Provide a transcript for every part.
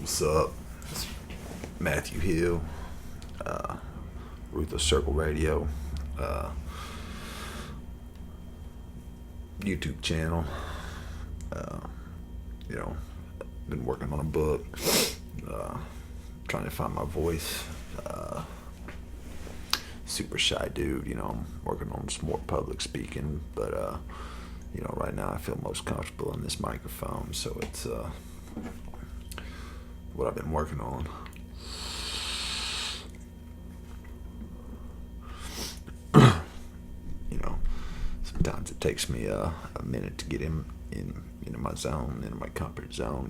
What's up? It's Matthew Hill, Ruthless Circle Radio, uh, YouTube channel. Uh, been working on a book, trying to find my voice. Super shy dude, I'm working on some more public speaking, but right now I feel most comfortable in this microphone, so it's what I've been working on. Sometimes it takes me a minute to get into my zone, into my comfort zone.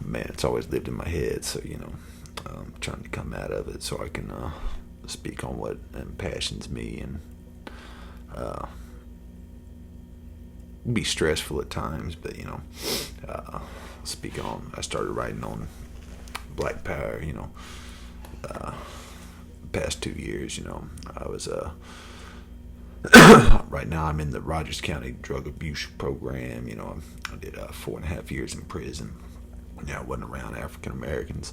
Man, it's always lived in my head, so I'm trying to come out of it so I can speak on what impassions me and be stressful at times, but I started writing on Black Power, past 2 years. I was right now I'm in the Rogers County drug abuse program. I did 4.5 years in prison. I wasn't around African Americans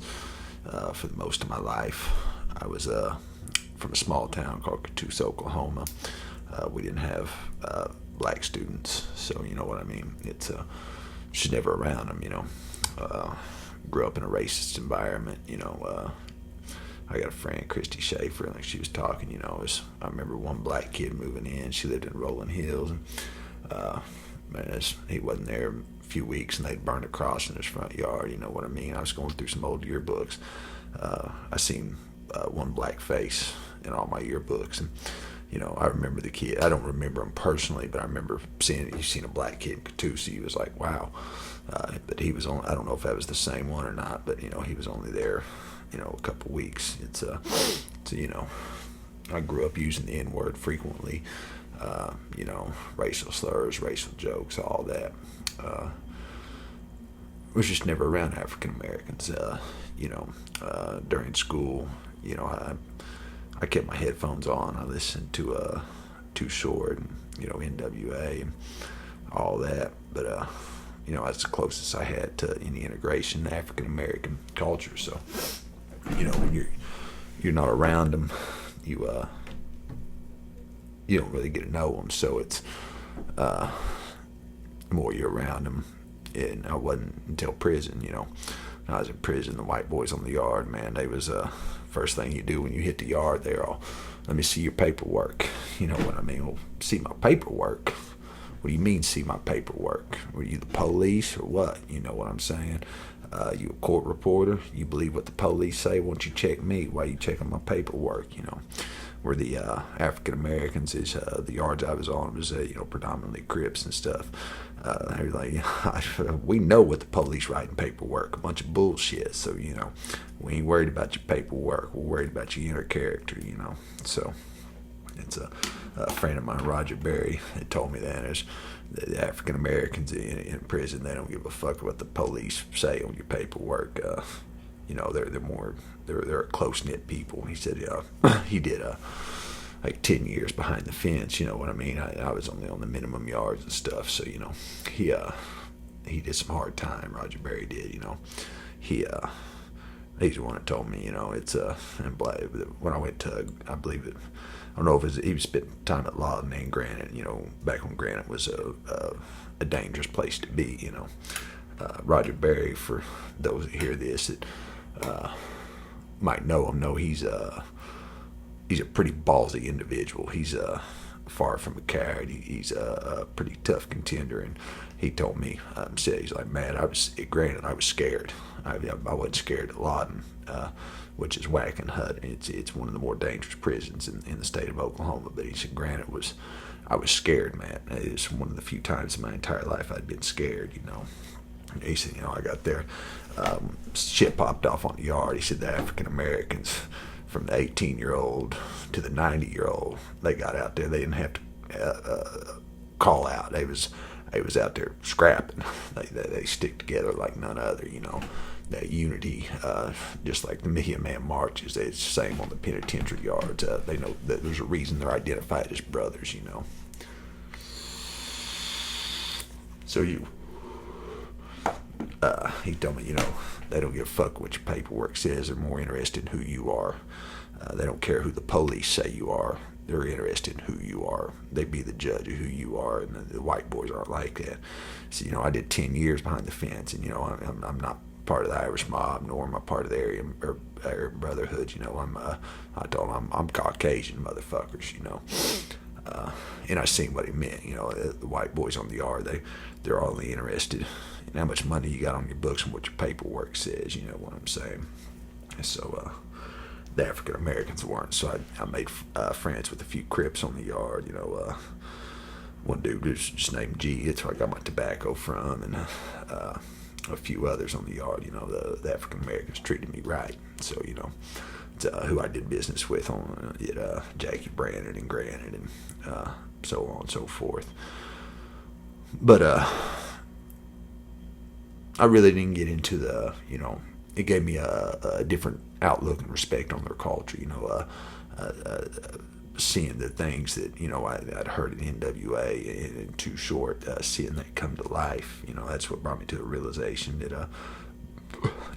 for the most of my life. I was from a small town called Catoosa, Oklahoma. We didn't have black students, so you know what I mean. It's just never around them. Grew up in a racist environment. I got a friend, Christy Schaefer, like she was talking. I remember one black kid moving in. She lived in Rolling Hills, and he wasn't there a few weeks, and they'd burned a cross in his front yard. You know what I mean? I was going through some old yearbooks. I seen one black face in all my yearbooks, and I remember the kid. I don't remember him personally, but I remember seeing a black kid in Catoosa. He was like, wow. But he was on. I don't know if that was the same one or not, but he was only there, a couple weeks. It's I grew up using the N-word frequently. Racial slurs, racial jokes, all that. Was just never around African Americans. During school, I kept my headphones on. I listened to Too Short and NWA and all that. But that's the closest I had to any integration in African American culture. So when you're not around them, you don't really get to know them. So it's the more you're around them. And I wasn't until prison. When I was in prison, the white boys on the yard, man, they was first thing you do when you hit the yard, they're all, let me see your paperwork. You know what I mean? Well, see my paperwork? What do you mean, see my paperwork? Were you the police or what? You know what I'm saying? You a court reporter? You believe what the police say? Why don't you check me? Why are you checking my paperwork? Where the African Americans is the yards I was on was predominantly Crips and stuff. They were like, we know what the police writing paperwork, a bunch of bullshit. So we ain't worried about your paperwork. We're worried about your inner character. So it's a friend of mine, Roger Berry, that told me that there's the African Americans in prison. They don't give a fuck what the police say on your paperwork. They're a close-knit people. He said, he did like 10 years behind the fence. You know what I mean? I was only on the minimum yards and stuff. So he did some hard time. Roger Berry did. He's the one that told me. It's and when I went to, I believe it. I don't know if he spent time at Lawton and Granite. Back when Granite was a dangerous place to be. Roger Berry, for those that hear this that might know him, he's a pretty ballsy individual. He's far from a coward. He's a pretty tough contender, and he told me, he's like, man, I was scared. I wasn't scared at Lawton, which is whack and hut. It's one of the more dangerous prisons in the state of Oklahoma. But he said, Granite I was scared, man. It's one of the few times in my entire life I'd been scared. He said, I got there, shit popped off on the yard. He said the African Americans, from the 18-year-old to the 90-year-old, they got out there. They didn't have to call out. They was out there scrapping. They stick together like none other. That unity, just like the Million Man marches. It's the same on the penitentiary yards. They know that there's a reason they're identified as brothers. So he told me, they don't give a fuck what your paperwork says. They're more interested in who you are. They don't care who the police say you are. They're interested in who you are. They be the judge of who you are, and the white boys aren't like that. So, I did 10 years behind the fence, and, I'm not part of the Irish mob, nor am I part of the Aryan Brotherhood. I told him I'm Caucasian, motherfuckers, and I seen what he meant. The white boys on the yard, they're only interested in how much money you got on your books and what your paperwork says. You know what I'm saying? So the African Americans weren't. So I made friends with a few Crips on the yard. One dude was just named G. It's where I got my tobacco from, and a few others on the yard. The African Americans treated me right. So it's, who I did business with on Jackie Brandon and Granite and so on and so forth. But I really didn't get into it gave me a different outlook and respect on their culture. Seeing the things that I'd heard in NWA and Too Short, seeing that come to life. That's what brought me to the realization that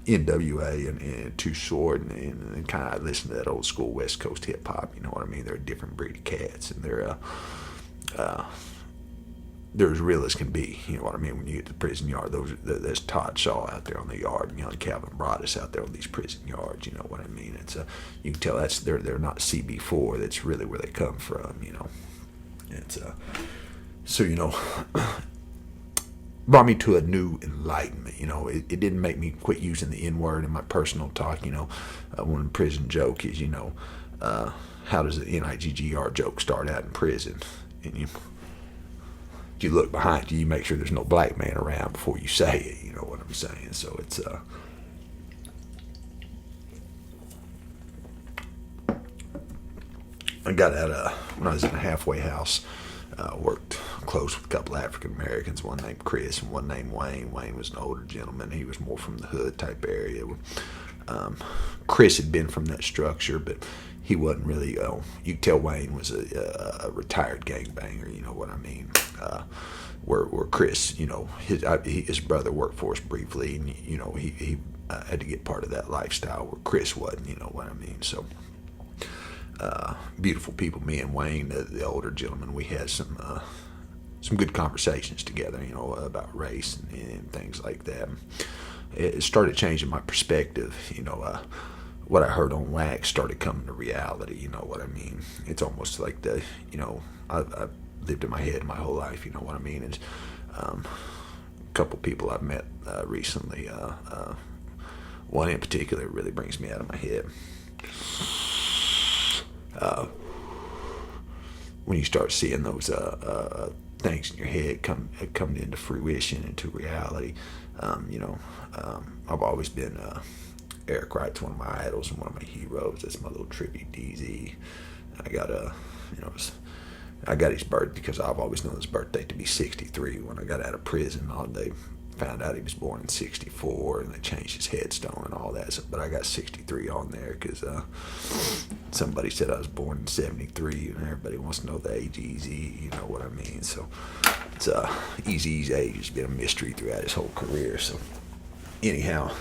NWA and Too Short and kind of listened to that old school West Coast hip hop. You know what I mean? They're a different breed of cats, and they're as real as can be. You know what I mean? When you get to the prison yard, there's Todd Shaw out there on the yard, and Calvin Broadus out there on these prison yards. You know what I mean? It's you can tell they're not CB4. That's really where they come from. It's so brought me to a new enlightenment. It didn't make me quit using the N-word in my personal talk. One prison joke is how does the NIGGR joke start out in prison? And you look behind you, you make sure there's no black man around before you say it. You know what I'm saying? So it's I got out when I was in a halfway house. Worked close with a couple of African Americans, one named Chris and one named Wayne. Wayne was an older gentleman. He was more from the hood type area. Chris had been from that structure, but he wasn't really, you could tell Wayne was a retired gangbanger, you know what I mean? Where Chris, his brother worked for us briefly, and, he had to get part of that lifestyle where Chris wasn't, you know what I mean? So, beautiful people, me and Wayne, the older gentleman, we had some good conversations together, about race and things like that. It started changing my perspective, what I heard on wax started coming to reality, you know what I mean? It's almost like I've lived in my head my whole life, you know what I mean? And a couple people I've met recently, one in particular really brings me out of my head. When you start seeing those things in your head come into fruition, into reality, I've always been Eric Wright's one of my idols and one of my heroes. That's my little tribute to DZ. I got his birthday because I've always known his birthday to be 63. When I got out of prison, they found out he was born in 64, and they changed his headstone and all that. But I got 63 on there because somebody said I was born in 73, and everybody wants to know the age Easy. You know what I mean? So it's Eazy's age has been a mystery throughout his whole career. So anyhow.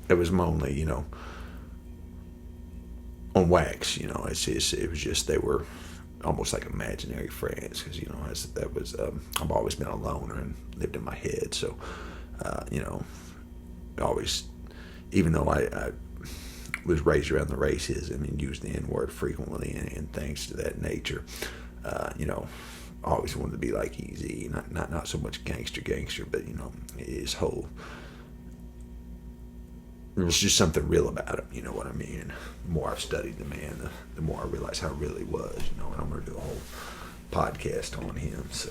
It was mainly, on wax, it was just, they were almost like imaginary friends because, I've always been a loner and lived in my head. So, always, even though I was raised around the racism and used the N-word frequently and things to that nature, I always wanted to be like Easy, not so much gangster, but, his whole, there was just something real about him, you know what I mean? And the more I've studied the man, the more I realize how real he was, and I'm going to do a whole podcast on him. So,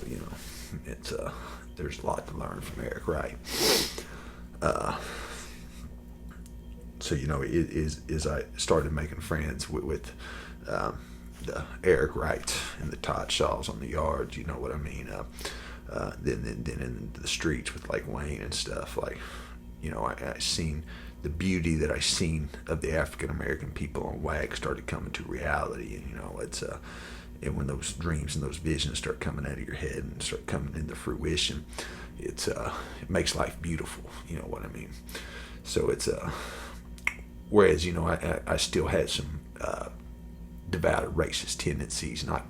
it's there's a lot to learn from Eric Wright. So, as I started making friends with the Eric Wrights and the Todd Shaws on the yards, you know what I mean? Then in the streets with like Wayne and stuff, like, I seen the beauty that I seen of the African American people on wax started coming to reality. And it's and when those dreams and those visions start coming out of your head and start coming into fruition, it makes life beautiful. You know what I mean? So it's whereas I still had some devout racist tendencies. Not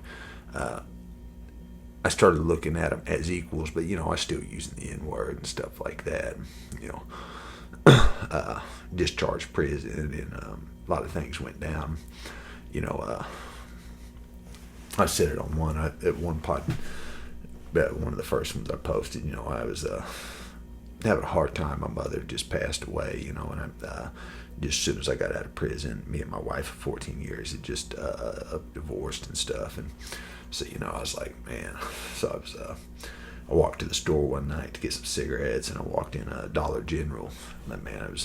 I started looking at them as equals, but I still using the N word and stuff like that. Discharged prison, and a lot of things went down. I said it on at one pod, one of the first ones I posted. I was having a hard time. My mother just passed away. And I just as soon as I got out of prison, me and my wife of 14 years had just divorced and stuff. And so I was like, man. So I walked to the store one night to get some cigarettes, and I walked in a Dollar General. And man,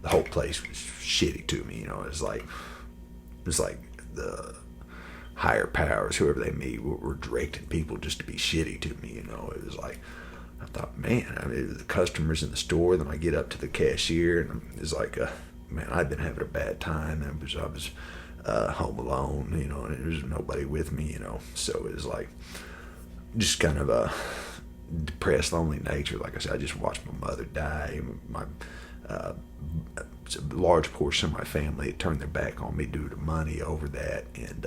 the whole place was shitty to me. It was like the higher powers, whoever they meet, were directing people just to be shitty to me. It was like, I thought, man, the customers in the store. Then I get up to the cashier, and it's like, man, I'd been having a bad time. I was home alone, and there was nobody with me, So it was like just kind of a depressed, lonely nature. Like I said, I just watched my mother die. A large portion of my family had turned their back on me due to money over that, and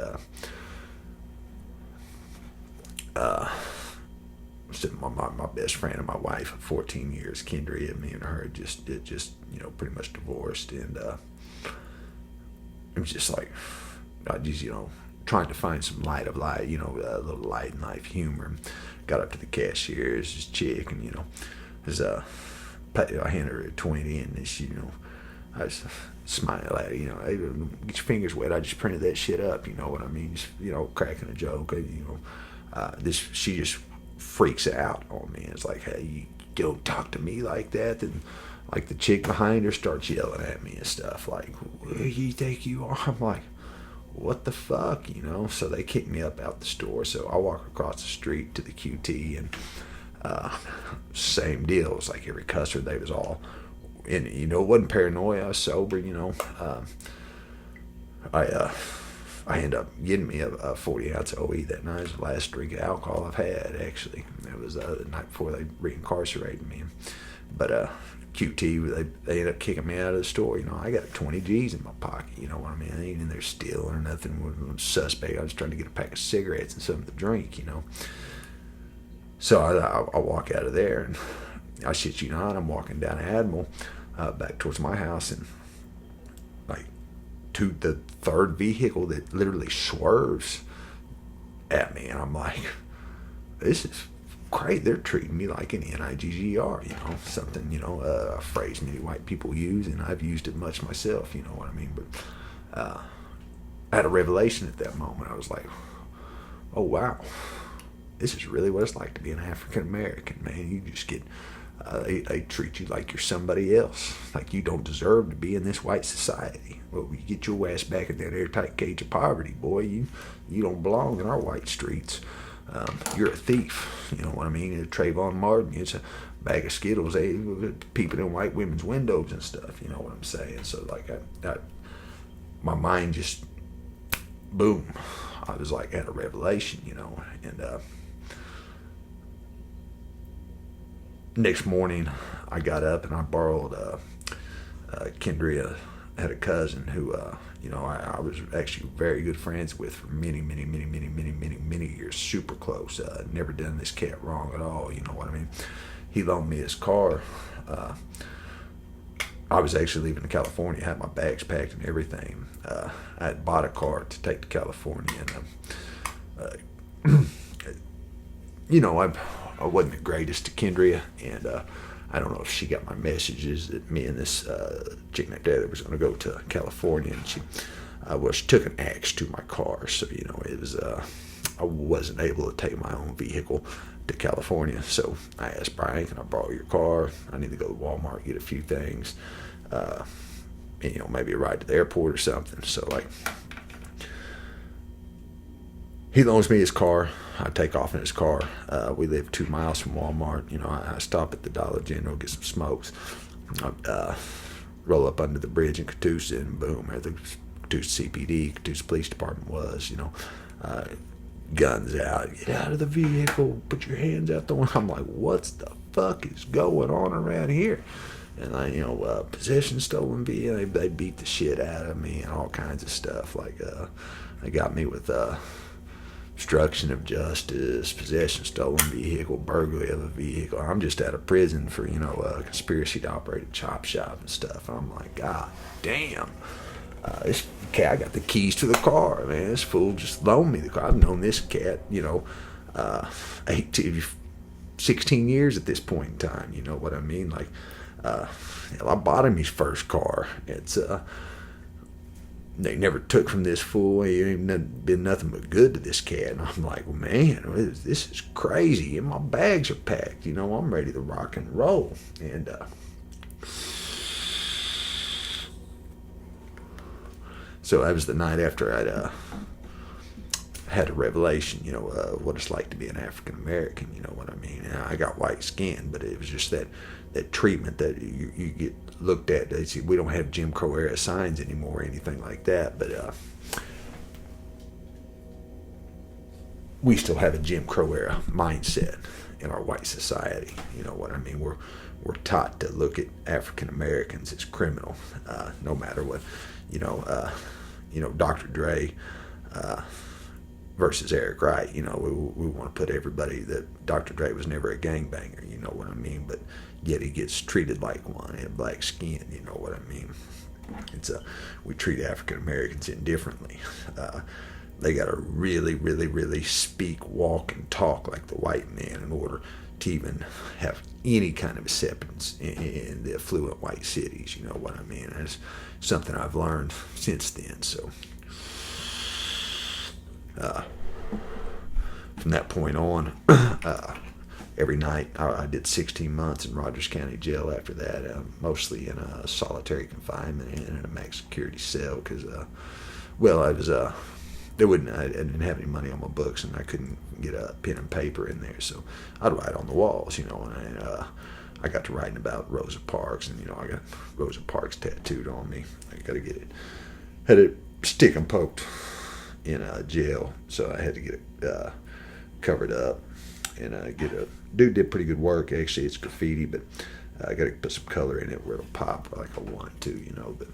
my best friend and my wife of 14 years, Kendria, me and her just pretty much divorced, and it was just like I just trying to find some light of life, a little light in life humor. Got up to the cashier, it's this chick, and I handed her a 20, and she, I just smile at her, hey, get your fingers wet. I just printed that shit up, you know what I mean? Just, cracking a joke, she just freaks out on me. It's like, hey, you don't talk to me like that. Then, like, the chick behind her starts yelling at me and stuff, like, who do you think you are? I'm like, what the fuck, So they kick me up out the store. So I walk across the street to the QT, and same deal. It was like every customer, they was all, and it wasn't paranoia. I was sober. I ended up getting me a 40-ounce OE that night. It was the last drink of alcohol I've had, actually. It was the night before they reincarcerated me. But QT, they ended up kicking me out of the store. I got 20 G's in my pocket. You know what I mean? I ain't in there stealing or nothing. Was suspect. I was trying to get a pack of cigarettes and something to drink. So I walk out of there, and I shit you not, I'm walking down Admiral back towards my house, and like to the third vehicle that literally swerves at me, and I'm like, this is great. They're treating me like an NIGGR, something, a phrase many white people use, and I've used it much myself, you know what I mean? But I had a revelation at that moment. I was like, oh wow, this is really what it's like to be an African American, man. You just get, they treat you like you're somebody else, like you don't deserve to be in this white society. Well, you get your ass back in that airtight cage of poverty, boy. You don't belong in our white streets. You're a thief, you know what I mean? Trayvon Martin, it's a bag of Skittles, peeping in white women's windows and stuff, you know what I'm saying? So like, my mind just, boom, I was like, had a revelation, and next morning I got up and I borrowed Kendria. Had a cousin who I was actually very good friends with for many years, super close. Never done this cat wrong at all, you know what I mean? He loaned me his car. I was actually leaving to California, had my bags packed and everything. I had bought a car to take to California, and I wasn't the greatest to Kendria, and I don't know if she got my messages that me and this chick named Heather was going to go to California, and she took an axe to my car, so it was I wasn't able to take my own vehicle to California. So I asked Brian, can I borrow your car? I need to go to Walmart, get a few things, and, maybe a ride to the airport or something. So like, he loans me his car. I take off in his car. We live 2 miles from Walmart. I stop at the Dollar General, get some smokes. roll up under the bridge in Catoosa, and boom, there the Catoosa CPD, Catoosa Police Department was, guns out, get out of the vehicle, put your hands out the window. I'm like, what the fuck is going on around here? And possession, stolen vehicle, they beat the shit out of me and all kinds of stuff. Like, they got me with obstruction of justice, possession, stolen vehicle, burglary of a vehicle. I'm just out of prison for, conspiracy to operate a chop shop and stuff. I'm like, God damn. This cat, I got the keys to the car, man. This fool just loaned me the car. I've known this cat, 16 years at this point in time. You know what I mean? Like, I bought him his first car. It's they never took from this fool. He ain't been nothing but good to this cat. And I'm like, well, man, this is crazy. And my bags are packed. I'm ready to rock and roll. And so that was the night after I'd had a revelation, what it's like to be an African American, you know what I mean? And I got white skin, but it was just that treatment that you get looked at. They say, we don't have Jim Crow era signs anymore or anything like that, but we still have a Jim Crow era mindset in our white society. You know what I mean? We're taught to look at African Americans as criminal, no matter what. Dr. Dre versus Eric Wright. We want to put everybody that Dr. Dre was never a gangbanger. You know what I mean? But yet he gets treated like one. He had black skin. You know what I mean? We treat African Americans indifferently. They got to really, really, really speak, walk, and talk like the white man in order to even have any kind of acceptance in the affluent white cities. You know what I mean? That's something I've learned since then. So from that point on, every night I did 16 months in Rogers County Jail after that, mostly in a solitary confinement and in a max security cell because, I didn't have any money on my books and I couldn't get a pen and paper in there, so I'd write on the walls, and I got to writing about Rosa Parks, and I got Rosa Parks tattooed on me. I got to get it, had it stick and poked in jail, so I had to get it covered up, and dude did pretty good work. Actually, it's graffiti, but I got to put some color in it where it'll pop like I want to, but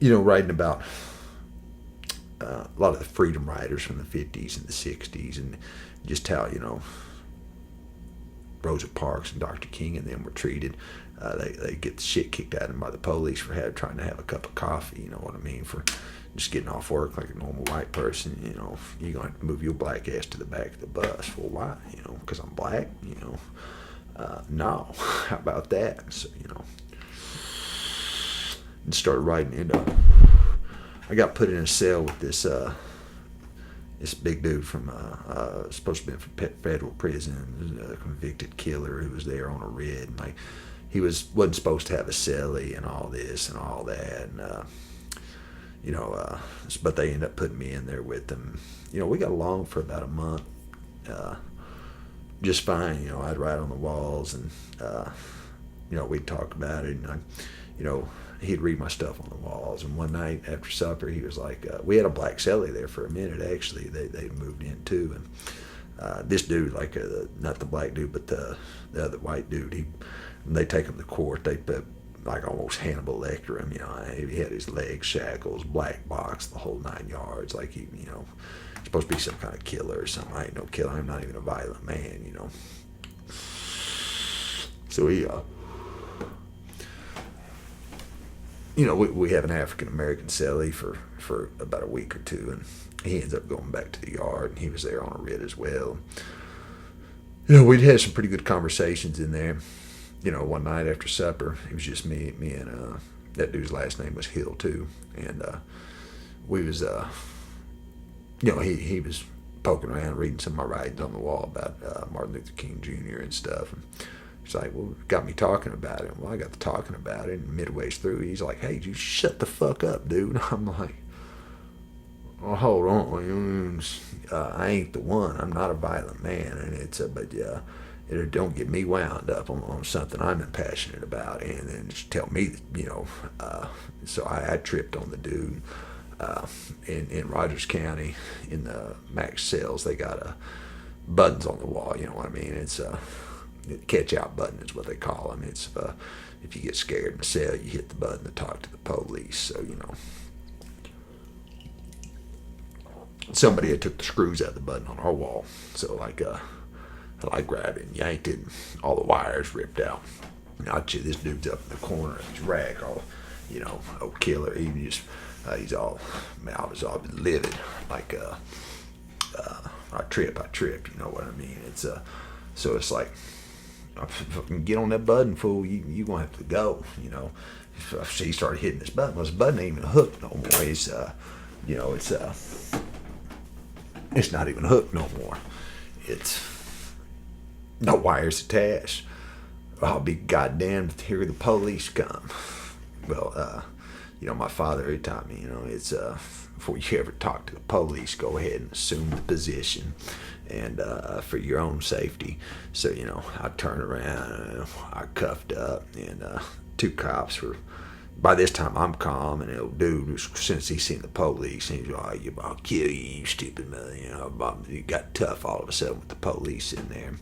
writing about a lot of the freedom riders from the 50s and the 60s, and just how, Rosa Parks and Dr. King and them were treated. They get the shit kicked out of them by the police for trying to have a cup of coffee, you know what I mean, for just getting off work like a normal white person. You're going to have to move your black ass to the back of the bus. Well, why? Because I'm black? No. How about that? So, and started writing I got put in a cell with this big dude from supposed to be from federal prison, a convicted killer who was there on a writ. And he wasn't supposed to have a cellie and all this and all that, and but they ended up putting me in there with them. We got along for about a month, just fine. I'd write on the walls, and we'd talk about it, and he'd read my stuff on the walls. And one night after supper, he was like, we had a black cellie there for a minute, actually. They moved in too. And this dude, not the black dude, but the other white dude, when they take him to court, they put almost Hannibal Lecter him. He had his legs, shackles, black box, the whole 9 yards. Like he, supposed to be some kind of killer or something. I ain't no killer. I'm not even a violent man, So he, we have an African American cellie for about a week or two, and he ends up going back to the yard, and he was there on a writ as well. We'd had some pretty good conversations in there. One night after supper, it was just me and that dude's last name was Hill too, and we was he was poking around reading some of my writings on the wall about Martin Luther King Jr. and stuff. And it's like, well, got me talking about it. Well, I got to talking about it, and midway through, he's like, hey, you shut the fuck up, dude. I'm like, well, hold on. I ain't the one. I'm not a violent man. And but don't get me wound up on something I'm passionate about, and then just tell me, so I tripped on the dude in Rogers County in the max cells. They got buttons on the wall. You know what I mean? It's a catch out button is what they call them. It's if you get scared in the cell, you hit the button to talk to the police. So somebody had took the screws out of the button on our wall. So I grabbed it and yanked it, and all the wires ripped out. This dude's up in the corner of his rack, all, old killer. He's all, man, I was all livid. I trip, you know what I mean? So it's like, get on that button, fool, you gonna have to go, He started hitting this button. Well, this button ain't even hooked no more. It's not even hooked no more. It's no wires attached. I'll be goddamned if here the police come. Well, my father, he taught me, it's before you ever talk to the police, go ahead and assume the position, and for your own safety. So, I turned around, I cuffed up, and two cops were. By this time, I'm calm, and the old dude, since he's seen the police, he's like, I'll kill you, you stupid man. He got tough all of a sudden with the police in there.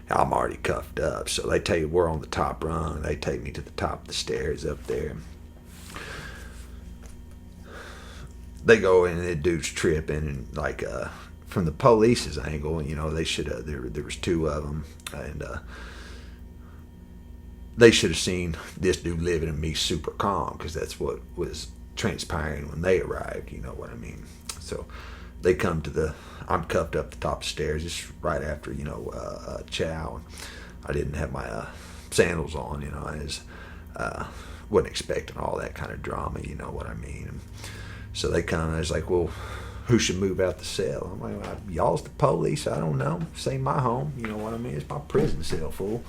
I'm already cuffed up, so they tell you we're on the top rung. They take me to the top of the stairs up there. They go in, and the dude's tripping, and from the police's angle, they should have. There was two of them, and they should have seen this dude living and me super calm, because that's what was transpiring when they arrived. You know what I mean? So they come I'm cuffed up the top of the stairs. It's right after chow. I didn't have my sandals on. I just wasn't expecting all that kind of drama. You know what I mean? And so they come, and it's like, well, who should move out the cell? I'm like, y'all's the police. I don't know. This ain't my home. You know what I mean? It's my prison cell, fool.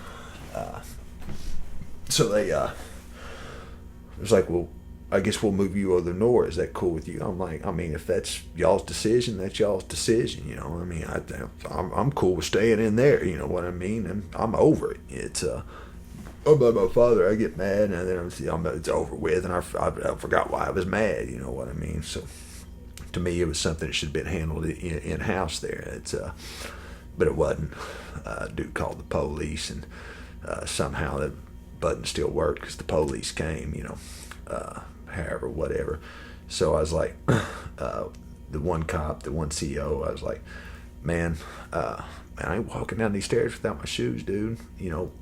So they was like, well, I guess we'll move you over north. Is that cool with you? I'm like, if that's y'all's decision, that's y'all's decision. I'm cool with staying in there. You know what I mean? And I'm over it. It's about my father, I get mad, and then it's over with, and I forgot why I was mad. You know what I mean? So to me, it was something that should have been handled in house there. But it wasn't. Dude called the police, and somehow the button still worked because the police came. However, whatever. So I was like, the one cop, the one CO, I was like, man, I ain't walking down these stairs without my shoes, dude.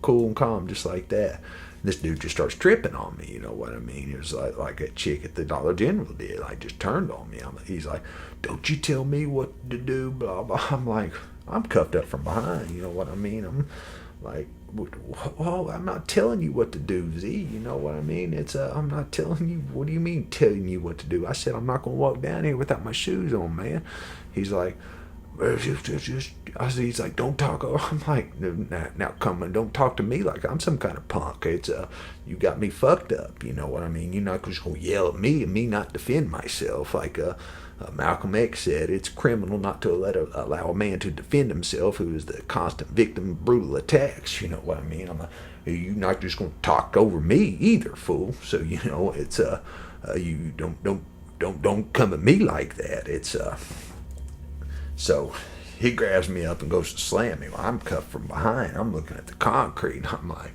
Cool and calm, just like that. This dude just starts tripping on me, you know what I mean? It was like that chick at the Dollar General did, just turned on me. He's like, don't you tell me what to do, blah, blah. I'm like, I'm cuffed up from behind, you know what I mean? I'm like, well, I'm not telling you what to do, Z, you know what I mean? I'm not telling you, what do you mean telling you what to do? I said, I'm not going to walk down here without my shoes on, man. He's like, he's like, don't talk. I'm like, now come on, don't talk to me like I'm some kind of punk. You got me fucked up, you know what I mean? You're not just going to yell at me and me not defend myself. Like Malcolm X said, it's criminal not to allow a man to defend himself who is the constant victim of brutal attacks. You know what I mean? You're not just going to talk over me either, fool. So it's you don't come at me like that. So he grabs me up and goes to slam me. Well, I'm cuffed from behind. I'm looking at the concrete. I'm like,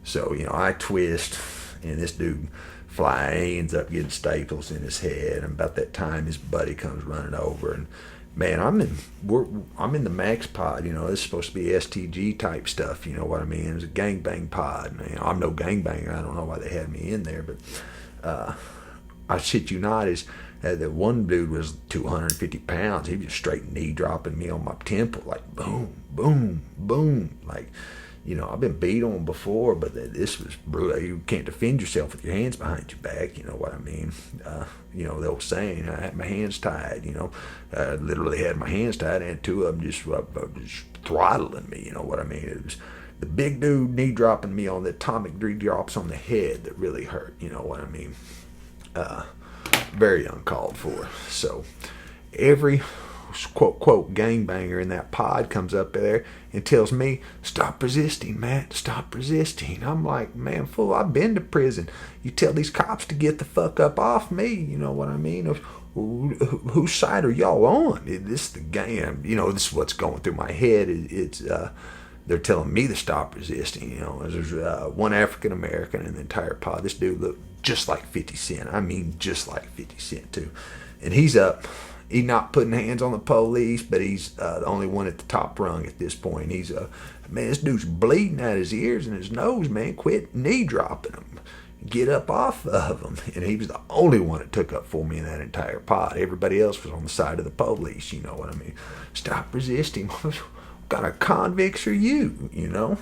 so, I twist, and this dude he ends up getting staples in his head. And about that time, his buddy comes running over, and man, I'm in the max pod. It's supposed to be STG type stuff. You know what I mean? It was a gangbang pod. I'm no gangbanger. I don't know why they had me in there, but I shit you not, the one dude was 250 pounds. He was straight knee dropping me on my temple, like boom, boom, boom. Like, I've been beat on before, but this was brutal. You can't defend yourself with your hands behind your back. You know what I mean? The old saying, I had my hands tied. I literally had my hands tied, and two of them just throttling me. You know what I mean? It was the big dude knee dropping me on the atomic knee drops on the head that really hurt. You know what I mean? Very uncalled for. So every quote, quote, gangbanger in that pod comes up there and tells me, stop resisting, Matt, stop resisting. I'm like, man, fool, I've been to prison. You tell these cops to get the fuck up off me, you know what I mean? Whose side are y'all on? This is the gang, you know, this is what's going through my head. They're telling me to stop resisting, you know. There's one African American in the entire pod. This dude looked just like 50 Cent. I mean, just like 50 Cent, too. And he's up. He's not putting hands on the police, but he's the only one at the top rung at this point. He's man, this dude's bleeding out his ears and his nose, man. Quit knee dropping him. Get up off of him. And he was the only one that took up for me in that entire pod. Everybody else was on the side of the police, you know what I mean? Stop resisting. What kind of convicts are you, you know?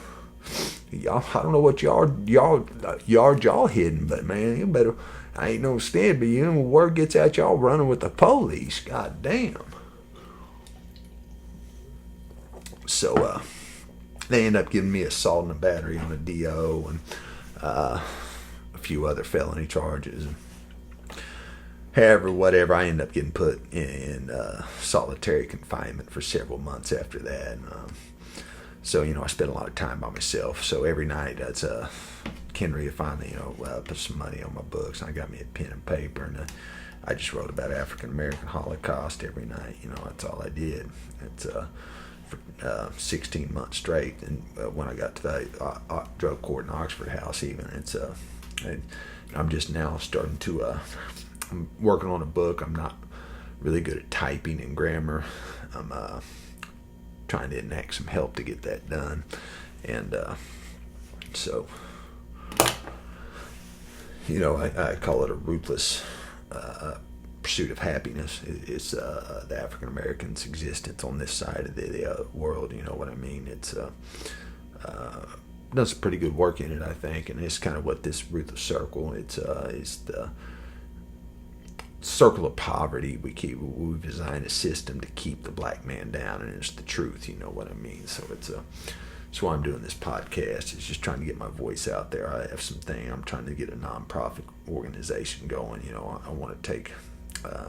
Y'all, I don't know what yard y'all hidden, but man, you better, I ain't no stand, but you know, when word gets out, y'all running with the police. God damn. So they end up giving me assault and a battery on a DO and a few other felony charges. And however, whatever, I end up getting put in solitary confinement for several months after that. And, so, you know, I spent a lot of time by myself. So every night, that's Kendria finally, you know, put some money on my books. And I got me a pen and paper, and I just wrote about African American Holocaust every night. You know, that's all I did. It's for 16 months straight. And when I got to the drug court in Oxford House, even and I'm just now starting to. I'm working on a book. I'm not really good at typing and grammar. I'm trying to enact some help to get that done. And so, you know, I call it a ruthless pursuit of happiness. It's the African American's existence on this side of the world. You know what I mean? It's done some pretty good work in it, I think, and it's kind of what this ruthless circle. It's the circle of poverty. We've designed a system to keep the black man down, and it's the truth. You know what I mean? So that's why I'm doing this podcast. It's just trying to get my voice out there. I have something. I'm trying to get a nonprofit organization going. You know, I want to take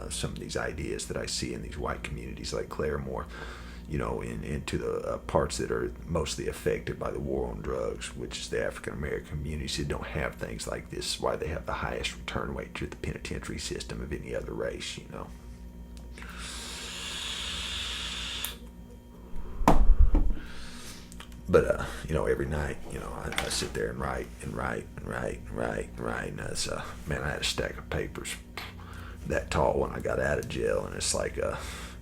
some of these ideas that I see in these white communities like Claremore, you know, into the parts that are mostly affected by the war on drugs, which is the African American communities that don't have things like this. Why they have the highest return rate to the penitentiary system of any other race, you know. But you know, every night, you know, I sit there and write and write and write and write and write. And that's man, I had a stack of papers that tall when I got out of jail, and it's like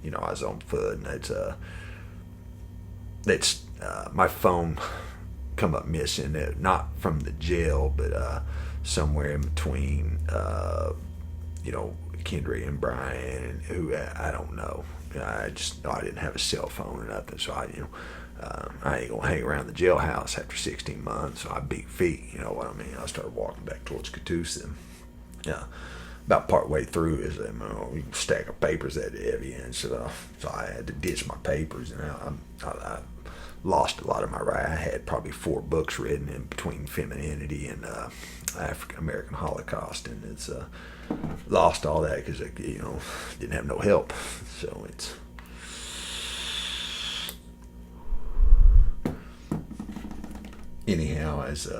you know, I was on foot, and it's my phone come up missing, not from the jail, but somewhere in between, you know, Kendria and Brian, who I don't know. I didn't have a cell phone or nothing, so I ain't gonna hang around the jailhouse after 16 months. So I beat feet, you know what I mean? I started walking back towards Catoosa. Yeah. About part way through, is a stack of papers that heavy, and so I had to ditch my papers, and I lost a lot of my right. I had probably 4 books written in between femininity and African American Holocaust, and it's lost all that because you know, didn't have no help. So it's anyhow, as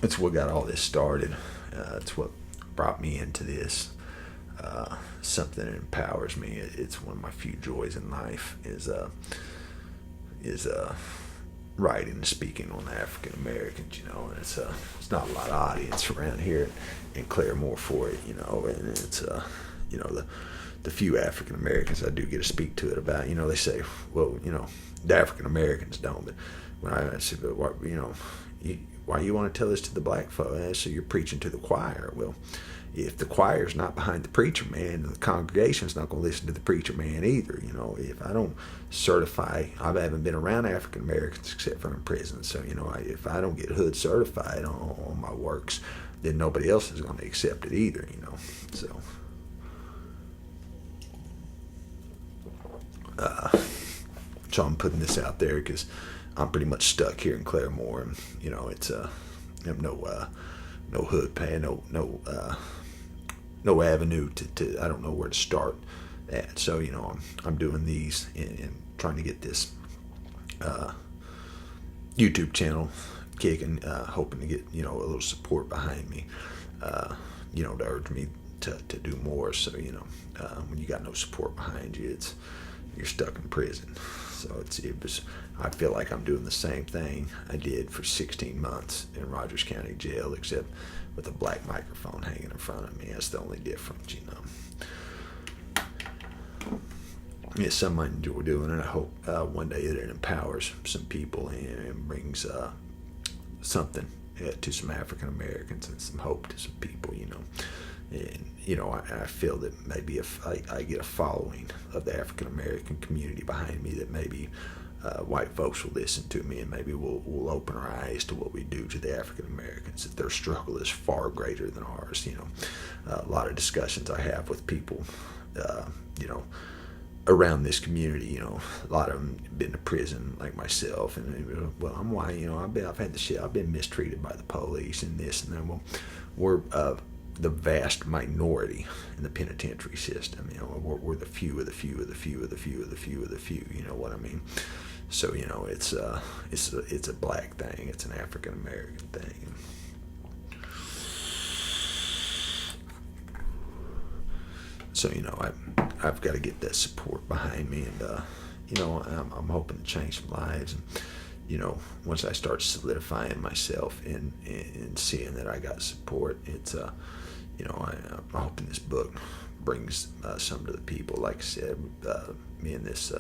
it's what got all this started. It's what brought me into this. Something that empowers me. It's one of my few joys in life is writing and speaking on African Americans. You know, and it's not a lot of audience around here in Claremore for it. You know, and it's you know, the few African Americans I do get to speak to it about. You know, they say, well, you know, the African Americans don't, but when I say, but what, you know, why you want to tell this to the black folks? So you're preaching to the choir. Well, if the choir's not behind the preacher man, the congregation's not going to listen to the preacher man either. You know, if I don't certify, I haven't been around African Americans except for in prison. So, you know, if I don't get hood certified on my works, then nobody else is going to accept it either, you know. So I'm putting this out there because I'm pretty much stuck here in Claremore, and you know, it's I have no hood pay, no avenue to I don't know where to start that. So I'm doing these and trying to get this YouTube channel kicking, hoping to get a little support behind me, to urge me to do more. So when you got no support behind you, you're stuck in prison. So I feel like I'm doing the same thing I did for 16 months in Rogers County Jail, except with a black microphone hanging in front of me. That's the only difference. It's something I enjoy doing, and I hope one day that it empowers some people and brings something to some African Americans and some hope to some people. And I feel that maybe if I get a following of the African American community behind me, that maybe white folks will listen to me, and maybe we'll open our eyes to what we do to the African Americans. That their struggle is far greater than ours. A lot of discussions I have with people, around this community, a lot of them have been to prison like myself, and well, I'm white, I've had the shit, I've been mistreated by the police and this and that. Well, we're the vast minority in the penitentiary system. We're the few of the few of the few of the few of the few of the few. You know what I mean? So it's a black thing. It's an African American thing. So I've got to get that support behind me, and I'm hoping to change some lives. And once I start solidifying myself and seeing that I got support, it's I'm hoping this book brings some to the people. Like I said, me and this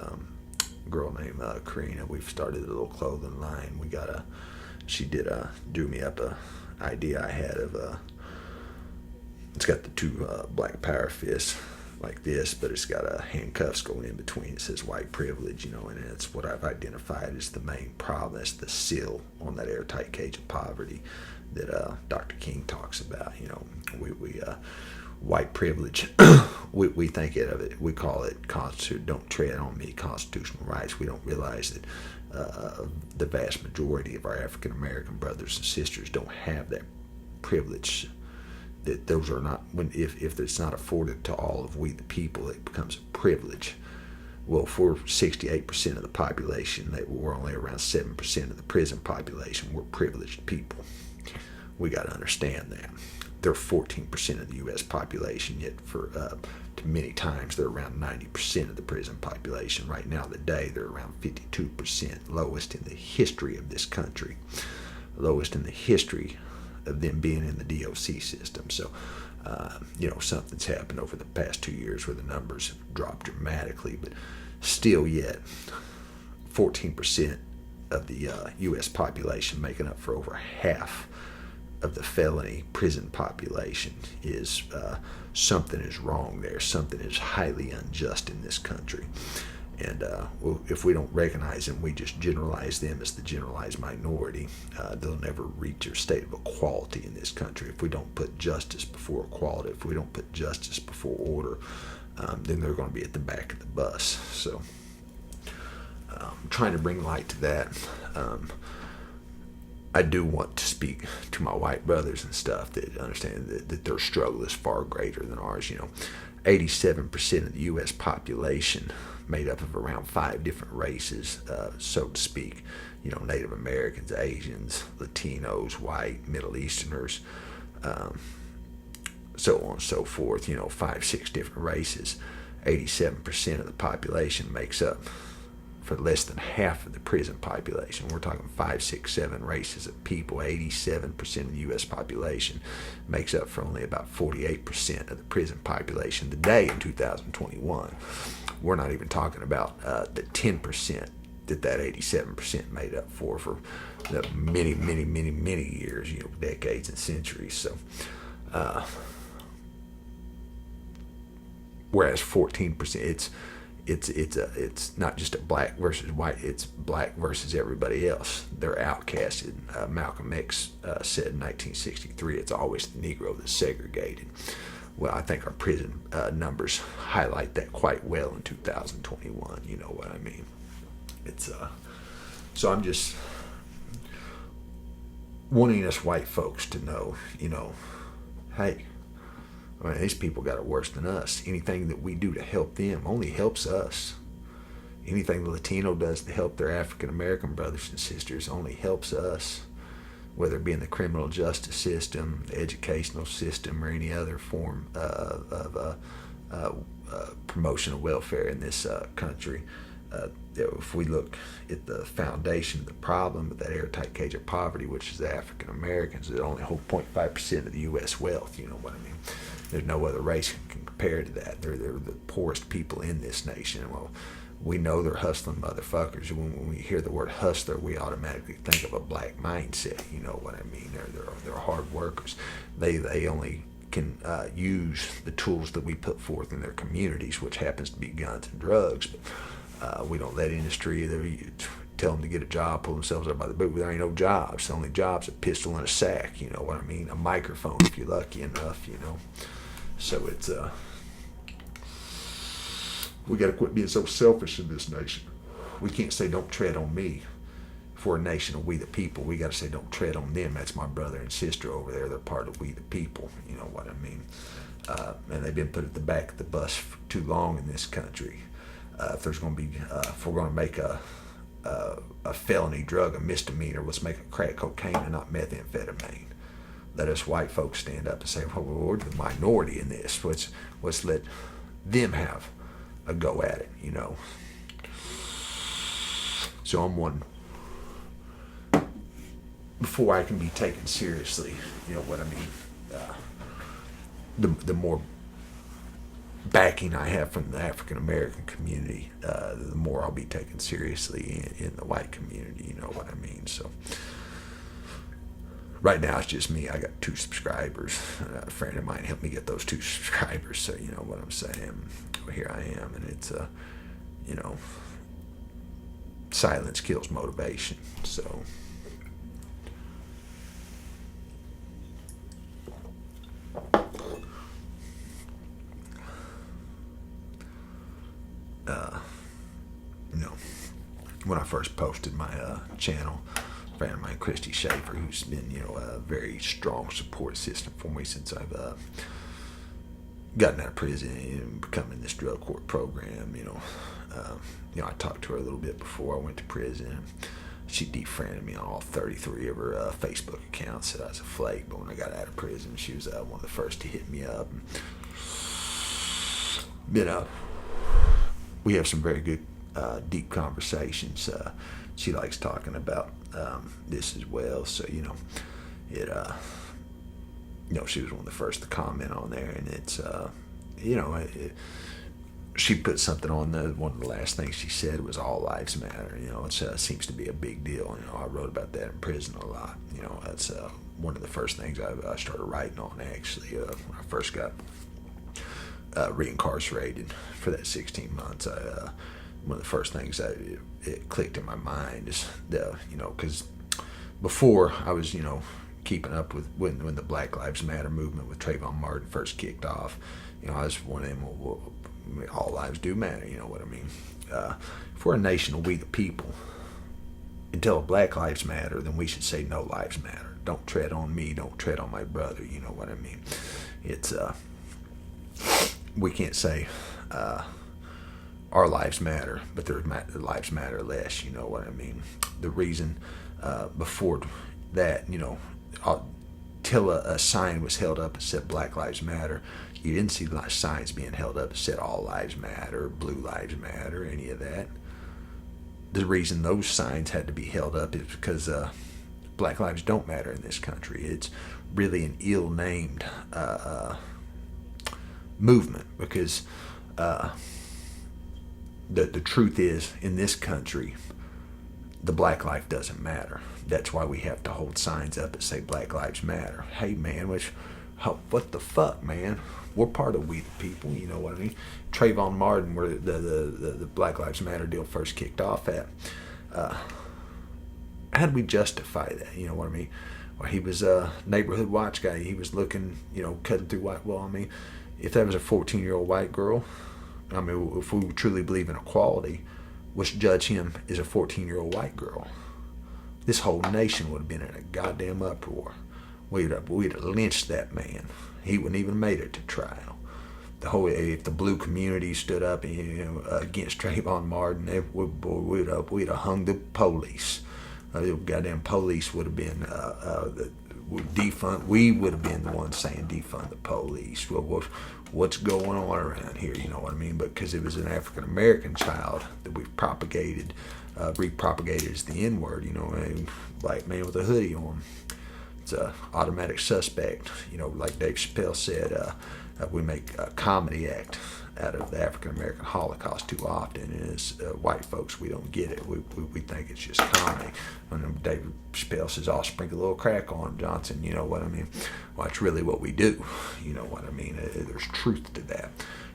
girl named Karina, we've started a little clothing line. She drew me up a idea I had of it's got the two black power fists like this, but it's got handcuffs going in between. It says white privilege, and it's what I've identified as the main problem. That's the seal on that airtight cage of poverty that Dr. King talks about. We white privilege, we think of it, we call it don't tread on me, constitutional rights. We don't realize that the vast majority of our African American brothers and sisters don't have that privilege. That those are not, if it's not afforded to all of we the people, it becomes a privilege. Well, if we're 68% of the population, we're only around 7% of the prison population. We're privileged people. We got to understand that. They're 14% of the U.S. population, yet many times they're around 90% of the prison population. Right now, today, they're around 52%, lowest in the history of this country, lowest in the history of them being in the DOC system. So, something's happened over the past 2 years where the numbers have dropped dramatically, but still yet 14% of the U.S. population, making up for over half of the felony prison population, is something is wrong there. Something is highly unjust in this country. And if we don't recognize them, we just generalize them as the generalized minority. They'll never reach a state of equality in this country. If we don't put justice before equality, if we don't put justice before order, then they're going to be at the back of the bus. So I'm trying to bring light to that. I do want to speak to my white brothers and stuff that understand that their struggle is far greater than ours. 87% of the U.S. population made up of around 5 different races, so to speak. Native Americans, Asians, Latinos, white, Middle Easterners, so on and so forth. 5, 6 different races. 87% of the population makes up for less than half of the prison population. We're talking 5, 6, 7 races of people. 87% of the U.S. population makes up for only about 48% of the prison population today in 2021. We're not even talking about the 10% that 87% made up for the many, many, many, many years, decades and centuries. So, whereas 14%, it's not just a black versus white, it's black versus everybody else. They're outcasted. Malcolm X said in 1963, it's always the Negro that's segregated. Well, I think our prison numbers highlight that quite well in 2021. You know what I mean? So I'm just wanting us white folks to know, hey, I mean, these people got it worse than us. Anything that we do to help them only helps us. Anything the Latino does to help their African American brothers and sisters only helps us, whether it be in the criminal justice system, the educational system, or any other form of promotion of welfare in this country. If we look at the foundation of the problem of that airtight cage of poverty, which is the African Americans, that only hold 0.5% of the U.S. wealth, you know what I mean? There's no other race can compare to that. They're the poorest people in this nation. Well, we know they're hustling motherfuckers. When we hear the word hustler, we automatically think of a black mindset. You know what I mean? They're hard workers. They only can use the tools that we put forth in their communities, which happens to be guns and drugs. But we don't let industry tell them to get a job, pull themselves up by the boot. There ain't no jobs. The only job's a pistol and a sack. You know what I mean? A microphone if you're lucky enough. You know. So it's we got to quit being so selfish in this nation. We can't say don't tread on me. If we're a nation of we the people, we got to say don't tread on them. That's my brother and sister over there. They're part of we the people. You know what I mean? And they've been put at the back of the bus for too long in this country. If there's going to be, if we're going to make a felony drug a misdemeanor, let's make it crack cocaine and not methamphetamine. Let us white folks stand up and say, well, we're the minority in this. Let's let them have a go at it, you know. So I'm one, before I can be taken seriously, you know what I mean, the more backing I have from the African American community, the more I'll be taken seriously in the white community, you know what I mean. So right now it's just me. I got 2 subscribers. A friend of mine helped me get those 2 subscribers, so you know what I'm saying. Here I am, and it's you know, silence kills motivation. So you know, when I first posted my channel, a friend of mine, Christy Schaefer, who's been, you know, a very strong support system for me since I've gotten out of prison and become in this drug court program, you know. I talked to her a little bit before I went to prison. She defriended me on all 33 of her Facebook accounts, said I was a flake, but when I got out of prison, she was one of the first to hit me up. You know, we have some very good, deep conversations. She likes talking about this as well, so, you know, it, you know, she was one of the first to comment on there, and it's, you know, she put something on one of the last things she said was all lives matter. You know, it seems to be a big deal. You know, I wrote about that in prison a lot. You know, that's one of the first things I started writing on, actually, when I first got reincarcerated for that 16 months. One of the first things it clicked in my mind is, you know, because before I was, you know, keeping up with when the Black Lives Matter movement with Trayvon Martin first kicked off. You know, I was one of them, all lives do matter, you know what I mean. If we're a nation of we the people, until Black Lives Matter, then we should say no lives matter. Don't tread on me, don't tread on my brother, you know what I mean. It's, we can't say our lives matter, but their lives matter less, you know what I mean. The reason before that, you know, till a sign was held up that said Black Lives Matter, you didn't see signs being held up that said all lives matter, blue lives matter, any of that. The reason those signs had to be held up is because Black lives don't matter in this country. It's really an ill-named movement, because the truth is, in this country, the black life doesn't matter. That's why we have to hold signs up that say Black Lives Matter. Hey, man, what the fuck, man? We're part of we the people, you know what I mean? Trayvon Martin, where the Black Lives Matter deal first kicked off at, how do we justify that, you know what I mean? Well, he was a neighborhood watch guy. He was looking, you know, cutting through white. Well, I mean, if that was a 14-year-old white girl, I mean, if we truly believe in equality, let's judge him as a 14-year-old white girl. This whole nation would have been in a goddamn uproar. we'd have lynched that man. He wouldn't even made it to trial. If the blue community stood up against Trayvon Martin, we'd have hung the police. The goddamn police would have been defund. We would have been the ones saying defund the police. Well, what's going on around here? You know what I mean? But because it was an African American child that we repropagated as the N-word. A black man with a hoodie on. It's an automatic suspect. Like Dave Chappelle said, we make a comedy act out of the African American Holocaust too often, and as white folks, we don't get it. We think it's just comedy. When Dave Chappelle says, "I'll sprinkle a little crack on him, Johnson," you know what I mean? Well, that's really what we do. You know what I mean? There's truth to that.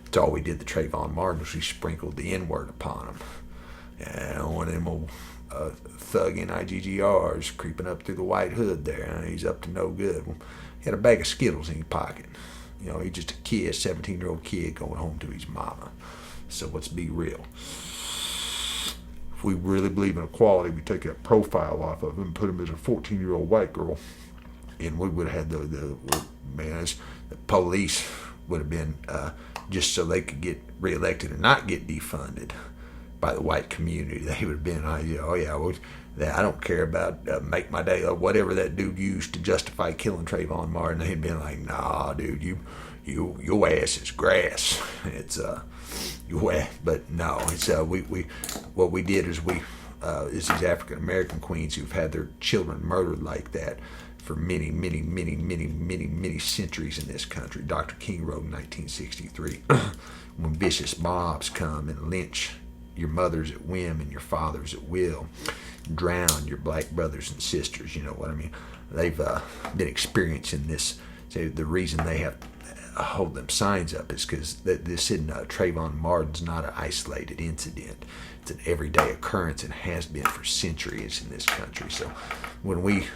It's all we did to Trayvon Martin was we sprinkled the N-word upon him. And one of them old thug NIGGRs creeping up through the white hood there, and he's up to no good. Well, he had a bag of Skittles in his pocket. He's just a kid, 17-year-old kid going home to his mama. So let's be real. If we really believe in equality, we take that profile off of him and put him as a 14-year-old white girl, and we would have had the police would have been just so they could get reelected and not get defunded by the white community. They would have been, I don't care about make my day, or whatever that dude used to justify killing Trayvon Martin. They'd been like, nah, dude, your ass is grass. It's but no, it's what we did is is these African American queens who've had their children murdered like that for many centuries in this country. Dr. King wrote in 1963, when vicious mobs come and lynch your mothers at whim and your fathers at will, drown your black brothers and sisters. You know what I mean? They've been experiencing this. So the reason they have to hold them signs up is because this isn't Trayvon Martin's not an isolated incident. It's an everyday occurrence and has been for centuries in this country. So when we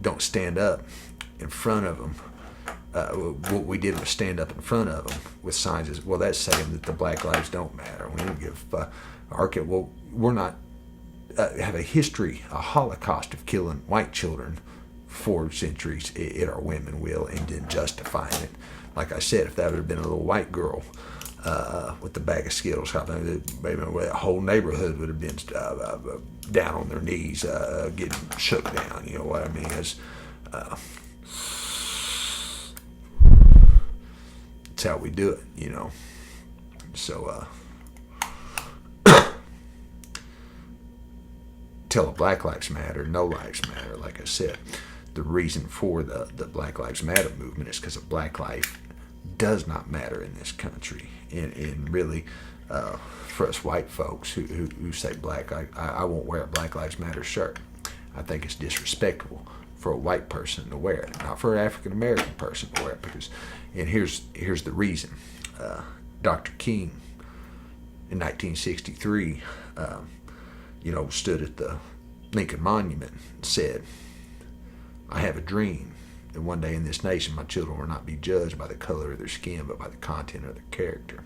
don't stand up in front of them, what we did was stand up in front of them with signs as well. That's saying that the black lives don't matter. We don't give. Well, we're not have a history, a holocaust of killing white children for centuries at our women will, and then justifying it. Like I said, if that would have been a little white girl with the bag of Skittles, maybe the whole neighborhood would have been down on their knees, getting shook down. You know what I mean? It's how we do it, So, tell Black Lives Matter, no lives matter. Like I said, the reason for the Black Lives Matter movement is because a black life does not matter in this country. And really, for us white folks who say black, I won't wear a Black Lives Matter shirt. I think it's disrespectful for a white person to wear it, not for an African American person to wear it. And here's the reason. Dr. King in 1963, stood at the Lincoln Monument and said, "I have a dream that one day in this nation my children will not be judged by the color of their skin, but by the content of their character."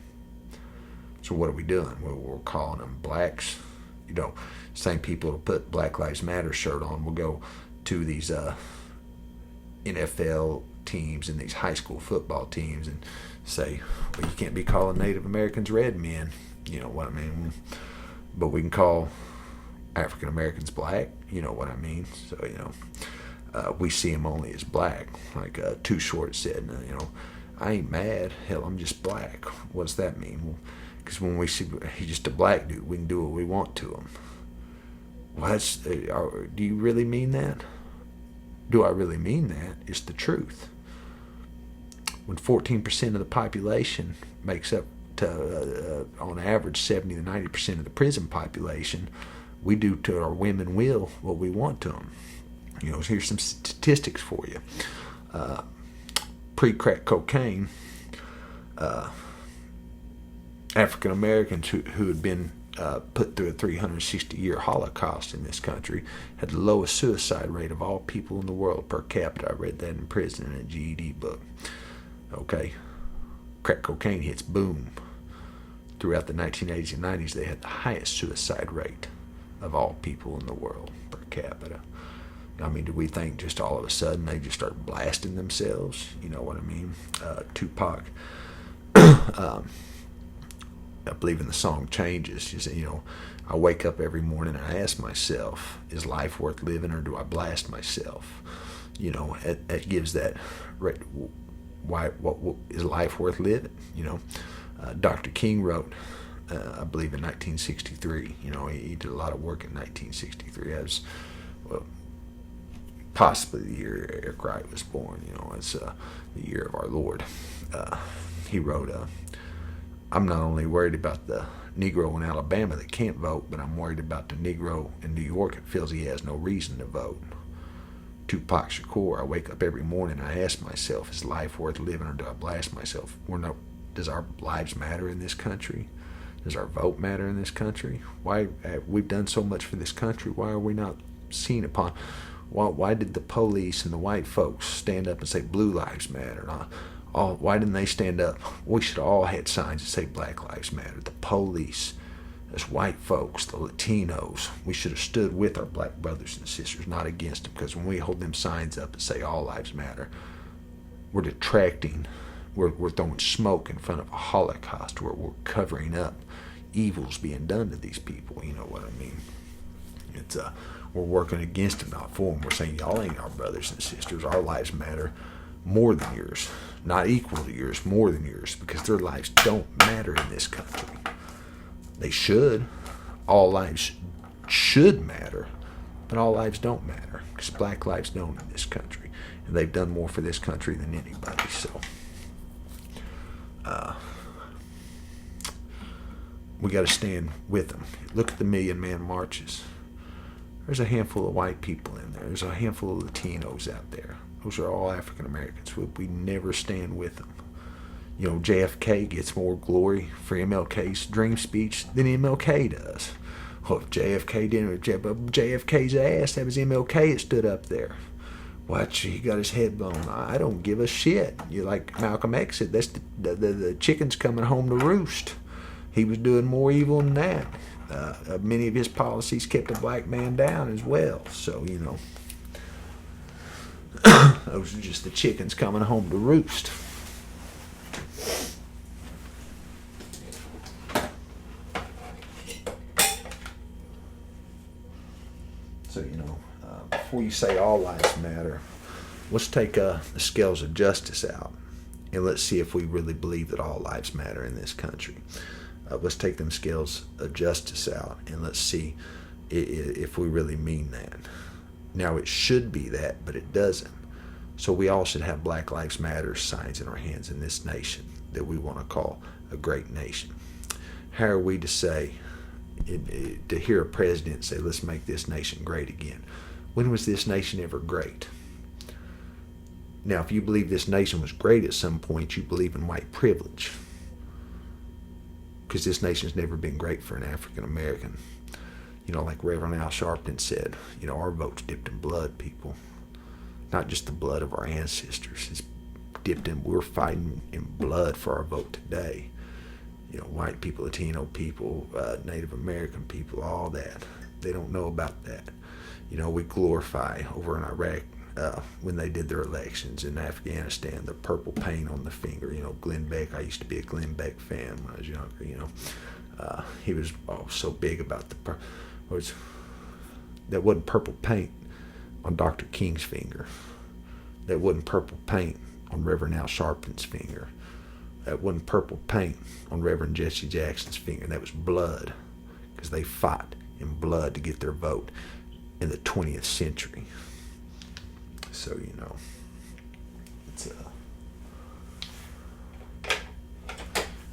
So what are we doing? We're calling them blacks. Same people who put Black Lives Matter shirt on will go to these NFL teams and these high school football teams and say, well, you can't be calling Native Americans red men. You know what I mean? But we can call African Americans black. You know what I mean? So, we see them only as black. Like Too Short said, I ain't mad. Hell, I'm just black. What does that mean? Well, because when we see he's just a black dude, we can do what we want to him. Well, do you really mean that? Do I really mean that? It's the truth. When 14% of the population makes up to, on average, 70 to 90% of the prison population, we do to our women will what we want to them. Here's some statistics for you. Pre-crack cocaine, African Americans who had been put through a 360-year Holocaust in this country had the lowest suicide rate of all people in the world per capita. I read that in prison in a GED book. Okay, crack cocaine hits, boom. Throughout the 1980s and 90s, they had the highest suicide rate of all people in the world per capita. I mean, do we think just all of a sudden they just start blasting themselves? You know what I mean? Tupac, I believe in the song Changes. He said, I wake up every morning and I ask myself, is life worth living or do I blast myself? It gives that, right, what is life worth living? Dr. King wrote, I believe in 1963, he did a lot of work in 1963 as, well, possibly the year Eric Wright was born, it's the year of our Lord. He wrote, I'm not only worried about the Negro in Alabama that can't vote, but I'm worried about the Negro in New York that feels he has no reason to vote. Tupac Shakur, I wake up every morning and I ask myself, is life worth living or do I blast myself? Does our lives matter in this country? Does our vote matter in this country? Why we've done so much for this country? Why are we not seen upon? Why did the police and the white folks stand up and say blue lives matter? Why didn't they stand up? We should all had signs that say Black Lives Matter. The police, as white folks, the Latinos, we should have stood with our black brothers and sisters, not against them. Because when we hold them signs up and say all lives matter, we're detracting, we're throwing smoke in front of a holocaust. We're covering up evils being done to these people. You know what I mean? It's we're working against them, not for them. We're saying y'all ain't our brothers and sisters. Our lives matter more than yours, not equal to yours, more than yours, because their lives don't matter in this country. They should. All lives should matter, but all lives don't matter, because black lives don't in this country, and they've done more for this country than anybody. So we got to stand with them. Look at the Million Man Marches. There's a handful of white people in there. There's a handful of Latinos out there. Those are all African Americans. We never stand with them. JFK gets more glory for MLK's dream speech than MLK does. Well, if JFK didn't, JFK's ass, that was MLK that stood up there. Watch, he got his head blown. I don't give a shit. You like Malcolm X said, that's the chicken's coming home to roost. He was doing more evil than that. Many of his policies kept a black man down as well. So, those are just the chickens coming home to roost. So, before you say all lives matter, let's take the scales of justice out and let's see if we really believe that all lives matter in this country. Let's take them scales of justice out and let's see if we really mean that. Now, it should be that, but it doesn't. So we all should have Black Lives Matter signs in our hands in this nation that we want to call a great nation. How are we to say, to hear a president say, let's make this nation great again? When was this nation ever great? Now, if you believe this nation was great at some point, you believe in white privilege. Because this nation's never been great for an African American. Like Reverend Al Sharpton said, our vote's dipped in blood, people. Not just the blood of our ancestors. It's dipped in, we're fighting in blood for our vote today. White people, Latino people, Native American people, all that. They don't know about that. We glorify over in Iraq when they did their elections, in Afghanistan, the purple paint on the finger. Glenn Beck, I used to be a Glenn Beck fan when I was younger, he was so big about that wasn't purple paint on Dr. King's finger. That wasn't purple paint on Reverend Al Sharpton's finger. That wasn't purple paint on Reverend Jesse Jackson's finger. That was blood, because they fought in blood to get their vote in the 20th century. So, it's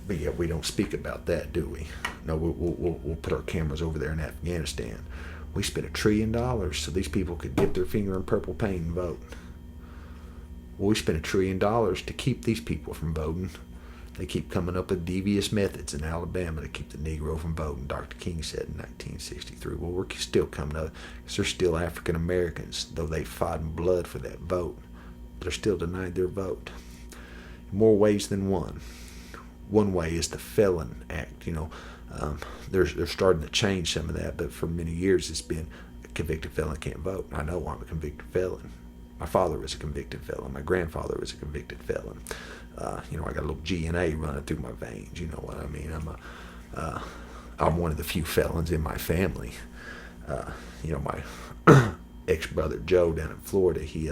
but yeah, we don't speak about that, do we? No, we'll put our cameras over there in Afghanistan. We spent $1 trillion so these people could dip their finger in purple paint and vote. Well, we spent $1 trillion to keep these people from voting. They keep coming up with devious methods in Alabama to keep the Negro from voting, Dr. King said in 1963. Well, we're still coming up, because they're still African Americans, though they fought in blood for that vote. They're still denied their vote in more ways than one. One way is the Felon Act. They're starting to change some of that, but for many years it's been a convicted felon can't vote. I know I'm a convicted felon. My father was a convicted felon. My grandfather was a convicted felon. I got a little G&A running through my veins. You know what I mean? I'm one of the few felons in my family. My ex-brother Joe down in Florida, he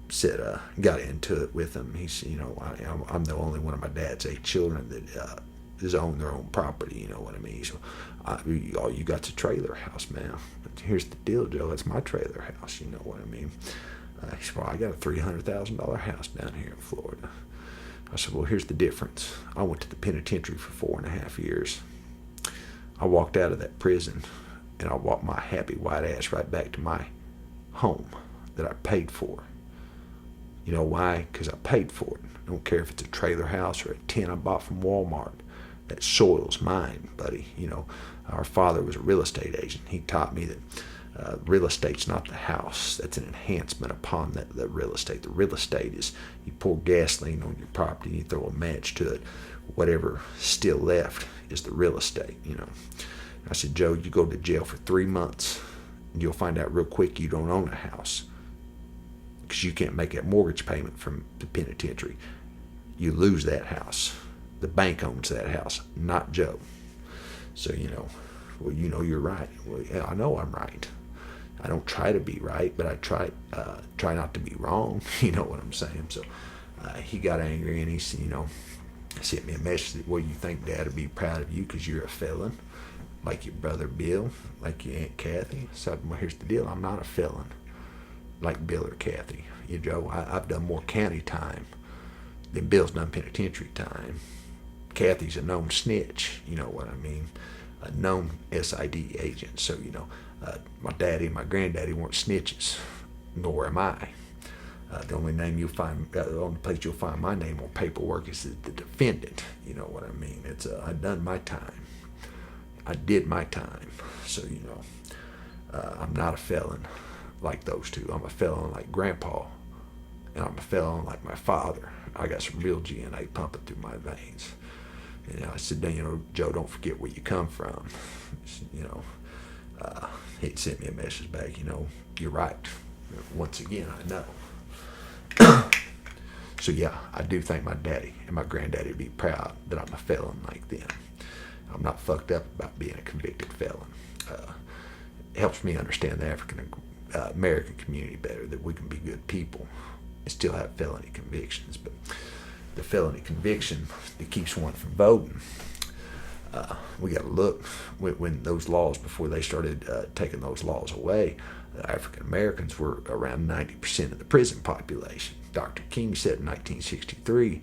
said, got into it with him. He's, I'm the only one of my dad's 8 children that is own their own property. You know what I mean? So all you got's a trailer house, man. But here's the deal, Joe. It's my trailer house. You know what I mean? He said, well, I got a $300,000 house down here in Florida. I said, well, here's the difference. I went to the penitentiary for 4.5 years. I walked out of that prison, and I walked my happy white ass right back to my home that I paid for. You know why? Because I paid for it. I don't care if it's a trailer house or a tent I bought from Walmart. That soil's mine, buddy. Our father was a real estate agent. He taught me that real estate's not the house. That's an enhancement upon the real estate. The real estate is you pour gasoline on your property and you throw a match to it. Whatever still left is the real estate. I said, Joe, you go to jail for 3 months and you'll find out real quick you don't own a house because you can't make that mortgage payment from the penitentiary. You lose that house. The bank owns that house, not Joe. So, you're right. Well, yeah, I know I'm right. I don't try to be right, but I try not to be wrong. You know what I'm saying? So he got angry and he sent me a message that, well, you think Dad would be proud of you because you're a felon, like your brother Bill, like your Aunt Kathy. So, well, here's the deal. I'm not a felon like Bill or Kathy. Joe, I've done more county time than Bill's done penitentiary time. Kathy's a known snitch, you know what I mean? A known SID agent. So, my daddy and my granddaddy weren't snitches, nor am I. The only place you'll find my name on paperwork is the defendant. You know what I mean? It's I've done my time. I did my time. So, I'm not a felon like those two. I'm a felon like Grandpa, and I'm a felon like my father. I got some real G&A pumping through my veins. I said, Joe, don't forget where you come from. He sent me a message back, you're right. Once again, I know. So, yeah, I do think my daddy and my granddaddy would be proud that I'm a felon like them. I'm not fucked up about being a convicted felon. It helps me understand the African American community better, that we can be good people and still have felony convictions. But the felony conviction that keeps one from voting, we got to look when those laws, before they started taking those laws away, African Americans were around 90% of the prison population. Dr. King said in 1963,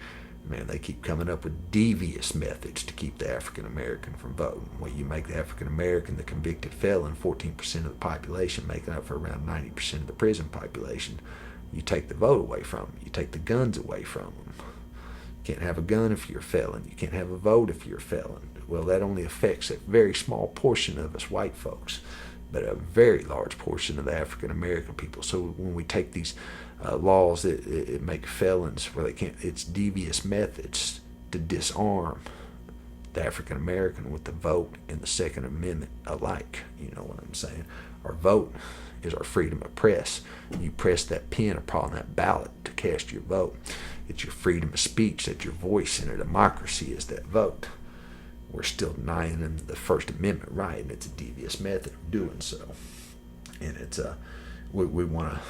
man, they keep coming up with devious methods to keep the African American from voting. Well, you make the African American the convicted felon, 14% of the population, making up for around 90% of the prison population. You take the vote away from them. You take the guns away from them. You can't have a gun if you're a felon. You can't have a vote if you're a felon. Well, that only affects a very small portion of us white folks, but a very large portion of the African American people. So when we take these laws that make felons where they can't, it's devious methods to disarm the African American with the vote and the Second Amendment alike. You know what I'm saying? Our vote is our freedom of press. You press that pen upon that ballot to cast your vote. It's your freedom of speech. That your voice in a democracy is that vote. We're still denying them the First Amendment right, and it's a devious method of doing so. And it's we want to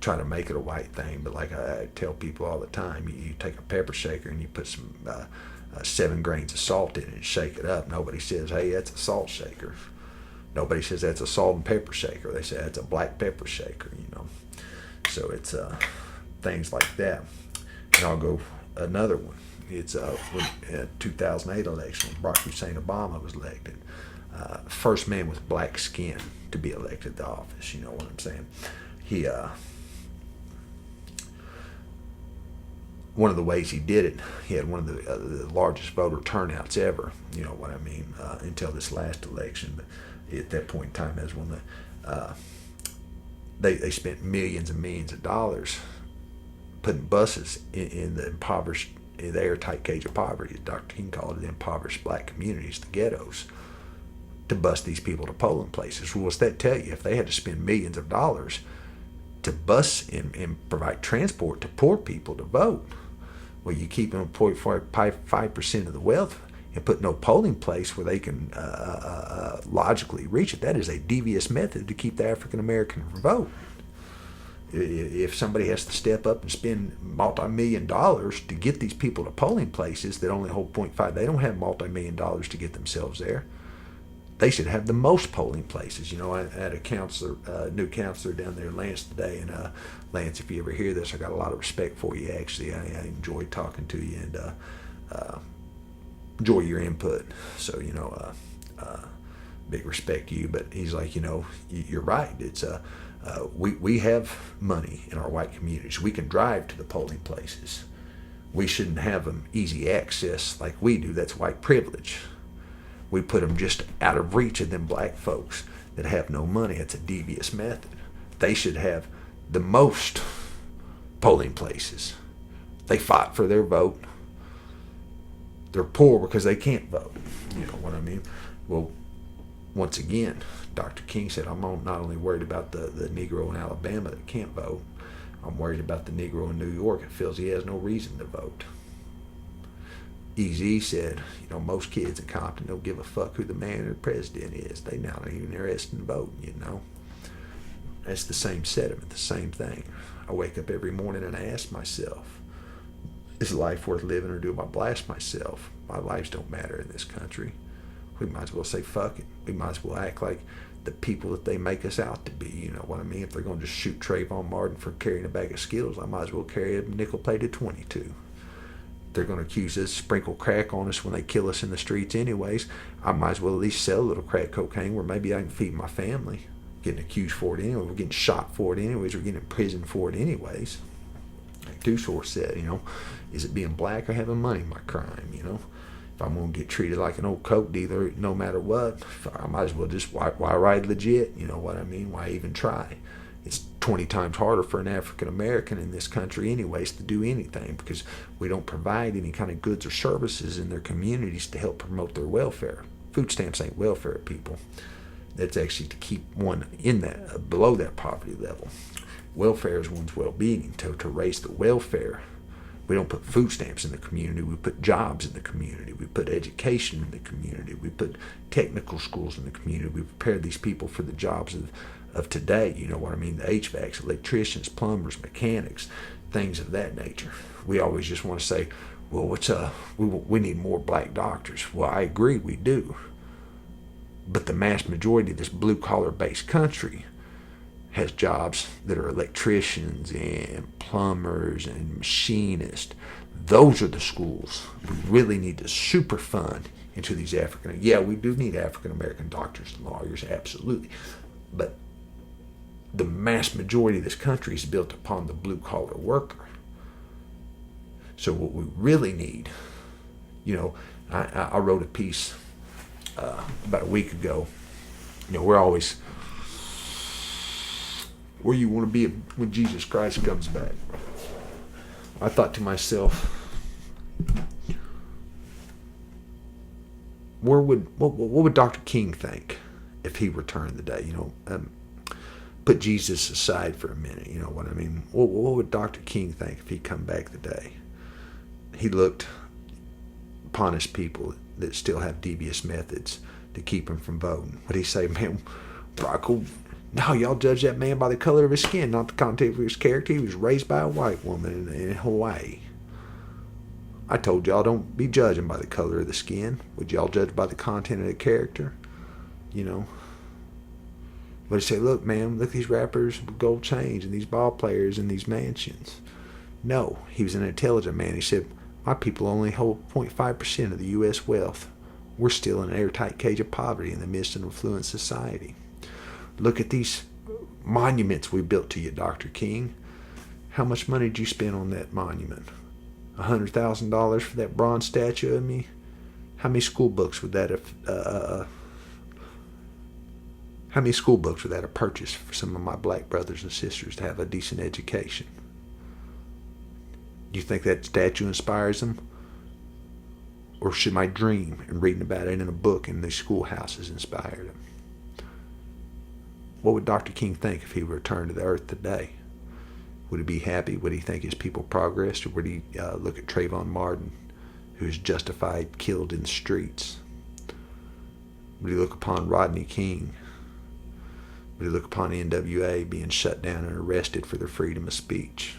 try to make it a white thing, but like I tell people all the time, you take a pepper shaker and you put some 7 grains of salt in it and shake it up. Nobody says, hey, that's a salt shaker. Nobody says that's a salt and pepper shaker. They say that's a black pepper shaker, So it's things like that. And I'll go another one. It's when 2008 election, when Barack Hussein Obama was elected. First man with black skin to be elected to office. You know what I'm saying? He one of the ways he did it, he had one of the largest voter turnouts ever. You know what I mean? Until this last election, but at that point in time, as when they spent millions and millions of dollars putting buses in the impoverished, the airtight cage of poverty, as Dr. King called it, the impoverished black communities, the ghettos. to bus these people to polling places. Well, what's that tell you? If they had to spend millions of dollars to bus and provide transport to poor people to vote, well, you keep them 0.5% of the wealth and put no polling place where they can logically reach it. That is a devious method to keep the African American from vote. If somebody has to step up and spend multi-million dollars to get these people to polling places that only hold 0.5, they don't have multi-million dollars to get themselves there. They should have the most polling places. You know, I had a counselor, new counselor down there, Lance, today. And Lance, if you ever hear this, I got a lot of respect for you, actually. I enjoyed talking to you and enjoy your input. So, you know, big respect to you. But he's like, you know, you're right. It's we have money in our white communities. We can drive to the polling places. We shouldn't have them easy access like we do. That's white privilege. We put them just out of reach of them black folks that have no money. It's a devious method. They should have the most polling places. They fought for their vote. They're poor because they can't vote. You know what I mean? Well, once again, Dr. King said, I'm not only worried about the Negro in Alabama that can't vote, I'm worried about the Negro in New York that feels he has no reason to vote. Easy said, you know, most kids in Compton don't give a fuck who the man or the president is. They not even interested in voting, you know. That's the same sentiment, the same thing. I wake up every morning and I ask myself, is life worth living, or do I blast myself? My lives don't matter in this country. We might as well say fuck it. We might as well act like the people that they make us out to be, you know what I mean? If they're going to just shoot Trayvon Martin for carrying a bag of Skittles, I might as well carry a nickel-plated 22. They're going to accuse us, sprinkle crack on us when they kill us in the streets anyways. I might as well at least sell a little crack cocaine where maybe I can feed my family. Getting accused for it anyway. We're getting shot for it anyways. We're getting in prison for it anyways. Like Dusor said, you know, is it being black or having money my crime, you know? If I'm going to get treated like an old coke dealer no matter what, I might as well just, why ride legit? You know what I mean? Why even try? It's 20 times harder for an African American in this country anyways to do anything because we don't provide any kind of goods or services in their communities to help promote their welfare. Food stamps ain't welfare, people. That's actually to keep one in that, below that poverty level. Welfare is one's well-being. To raise the welfare, we don't put food stamps in the community. We put jobs in the community. We put education in the community. We put technical schools in the community. We prepare these people for the jobs of today. You know what I mean? The HVACs, electricians, plumbers, mechanics, things of that nature. We always just want to say, well, we need more black doctors. Well, I agree, we do. But the mass majority of this blue-collar based country has jobs that are electricians and plumbers and machinists. Those are the schools we really need to super fund into these African. Yeah, we do need African American doctors and lawyers, absolutely. But the mass majority of this country is built upon the blue-collar worker. So what we really need, you know, I wrote a piece about a week ago. You know, we're always where you want to be when Jesus Christ comes back. I thought to myself, what would Dr. King think if he returned today? You know, put Jesus aside for a minute. You know what I mean? What would Dr. King think if he come back today? He looked upon his people that still have devious methods to keep him from voting. Would he say, man, no, y'all judge that man by the color of his skin, not the content of his character. He was raised by a white woman in Hawaii. I told y'all don't be judging by the color of the skin. Would y'all judge by the content of the character? You know. But he say, look, man, look at these rappers with gold chains and these ball players in these mansions. No, he was an intelligent man. He said, my people only hold 0.5% of the U.S. wealth. We're still in an airtight cage of poverty in the midst of an affluent society. Look at these monuments we built to you, Dr. King. How much money did you spend on that monument? $100,000 for that bronze statue of me? How many school books would that have? How many school books would that have purchased for some of my black brothers and sisters to have a decent education? Do you think that statue inspires them? Or should my dream and reading about it in a book in these schoolhouses inspire him? What would Dr. King think if he returned to the earth today? Would he be happy? Would he think his people progressed? Or would he look at Trayvon Martin, who is justified killed in the streets? Would he look upon Rodney King? Would he look upon NWA being shut down and arrested for their freedom of speech?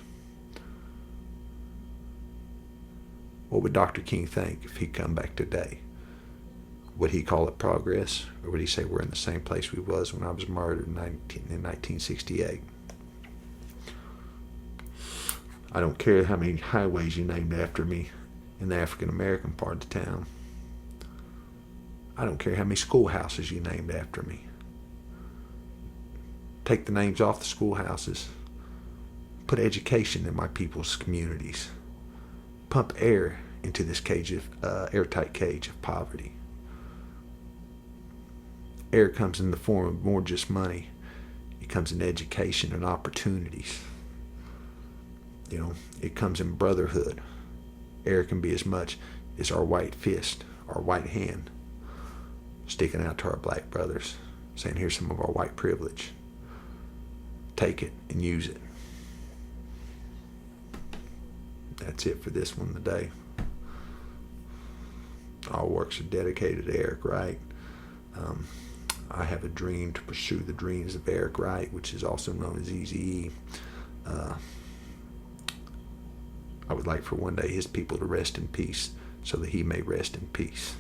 What would Dr. King think if he'd come back today? Would he call it progress? Or would he say we're in the same place we was when I was murdered in 1968? I don't care how many highways you named after me in the African American part of town. I don't care how many schoolhouses you named after me. Take the names off the schoolhouses. Put education in my people's communities. Pump air into this airtight cage of poverty. Air comes in the form of more just money. It comes in education and opportunities. It comes in brotherhood. Air can be as much as our white fist, our white hand, sticking out to our black brothers, saying, here's some of our white privilege. Take it and use it. That's it for this one today. All works are dedicated to Eric Wright. I have a dream to pursue the dreams of Eric Wright, which is also known as Eazy-E. I would like for one day his people to rest in peace so that he may rest in peace.